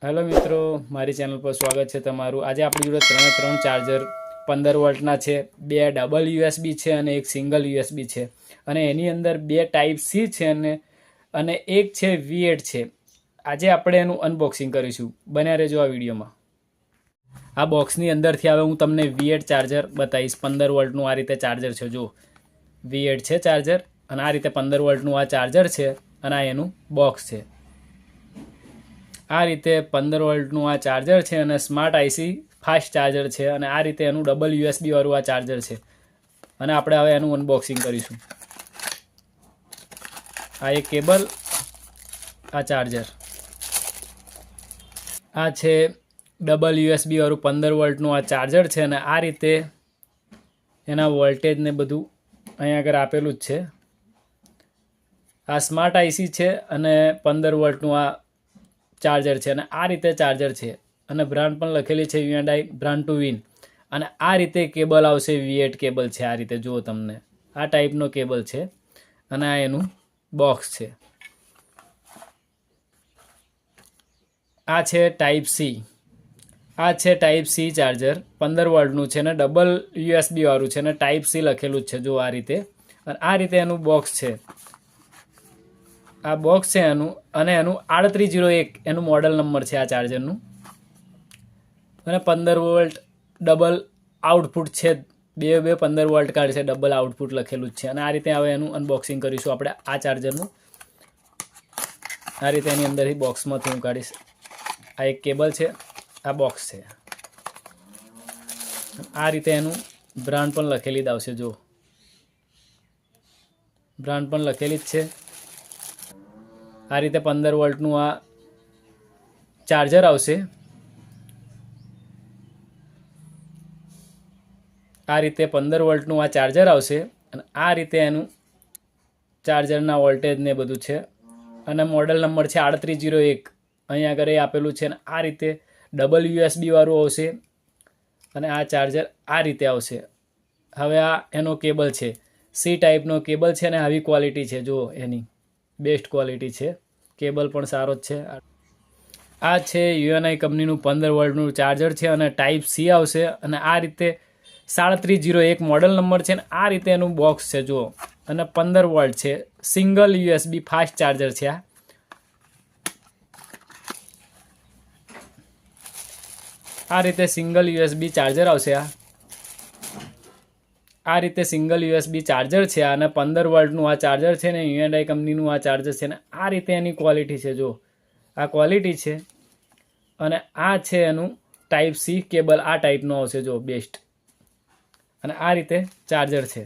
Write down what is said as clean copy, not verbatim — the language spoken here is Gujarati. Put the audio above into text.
હેલો મિત્રો, મારી ચેનલ પર સ્વાગત છે તમારું। આજે આપણી જોડે ત્રણ ચાર્જર 15 વોલ્ટના છે, બે ડબલ યુએસબી છે અને એક સિંગલ યુએસબી છે, અને એની અંદર બે ટાઈપ સી છે અને એક છે V8 છે। આજે આપણે એનું અનબોક્સિંગ કરીશું, બન્યા રહેજો આ વિડીયોમાં। આ બોક્સની અંદરથી હવે હું તમને V8 ચાર્જર બતાવીશ। 15 વોલ્ટનું આ રીતે ચાર્જર છે, જો V8 છે ચાર્જર, અને આ રીતે 15 વોલ્ટનું આ ચાર્જર છે, અને આ એનું બોક્સ છે। આ રીતે 15 વોલ્ટનું આ ચાર્જર છે અને સ્માર્ટ આઈસી ફાસ્ટ ચાર્જર છે, અને આ રીતે એનું ડબલ યુએસબી વાળું આ ચાર્જર છે, અને આપણે હવે એનું અનબોક્સિંગ કરીશું। આ એક કેબલ, આ ચાર્જર, આ છે ડબલ યુએસબી વાળું 15 વોલ્ટનું આ ચાર્જર છે, અને આ રીતે એના વોલ્ટેજ ને બધું અહીંયા આગળ આપેલું જ છે। આ સ્માર્ટ આઈસી છે અને 15 વોલ્ટનું આ ચાર્જર છે, અને આ રીતે ચાર્જર છે, અને બ્રાન્ડ પણ લખેલી છે Hyundai બ્રાન્ડ ટુ વિન। અને આ રીતે કેબલ આવશે, V8 કેબલ છે। આ રીતે જુઓ, તમને આ ટાઈપનો કેબલ છે, અને આ એનું બોક્સ છે। આ છે ટાઈપ સી, આ છે ટાઈપ સી ચાર્જર 15 વોલ્ટનું છે, અને ડબલ યુએસબી વાળું છે, અને ટાઈપ સી લખેલું જ છે, જો આ રીતે। અને આ રીતે એનું બોક્સ છે, આ બોક્સ છે એનું, અને એનું 3801 એનું મોડલ નંબર છે આ ચાર્જરનું, અને 15 વોલ્ટ ડબલ આઉટપુટ છે, બે 15 વોલ્ટ કાર્ડ છે, ડબલ આઉટપુટ લખેલું જ છે। અને આ રીતે હવે એનું અનબોક્સિંગ કરીશું આપણે આ ચાર્જરનું। આ રીતે એની અંદરથી બોક્સમાંથી હું કાઢીશ। આ એક કેબલ છે, આ બોક્સ છે, આ રીતે એનું બ્રાન્ડ પણ લખેલી જ આવશે, જો બ્રાન્ડ પણ લખેલી જ છે। આ રીતે 15 વોલ્ટનું આ ચાર્જર આવશે। આ રીતે 15 વોલ્ટનું આ ચાર્જર આવશે, અને આ રીતે એનું ચાર્જરના વોલ્ટેજ ને બધું છે, અને મોડલ નંબર છે 3801, અહીંયા આગળ એ આપેલું છે। અને આ રીતે ડબલ યુએસબી વાળું આવશે, અને આ ચાર્જર આ રીતે આવશે। હવે આ એનો કેબલ છે, સી ટાઈપનો કેબલ છે, અને આવી ક્વોલિટી છે, જુઓ એની બેસ્ટ ક્વોલિટી છે, કેબલ પણ સારો જ છે। આ છે Hyundai કંપનીનું 15 વોલ્ટનું ચાર્જર છે, અને ટાઈપ સી આવશે, અને આ રીતે 3701 મોડલ નંબર છે, અને આ રીતે એનું બોક્સ છે, જુઓ, અને 15 વોલ્ટ છે, સિંગલ યુએસબી ફાસ્ટ ચાર્જર છે। આ રીતે સિંગલ યુએસબી ચાર્જર આવશે। આ રીતે સિંગલ યુએસબી ચાર્જર છે, અને 15 વોલ્ટનું આ ચાર્જર છે, ને Hyundai કંપનીનું આ ચાર્જર છે, ને આ રીતે એની ક્વોલિટી છે, જો આ ક્વોલિટી છે, અને આ છે એનું ટાઈપ સી કેબલ, આ ટાઈપનો આવશે, જો બેસ્ટ, અને આ રીતે ચાર્જર છે।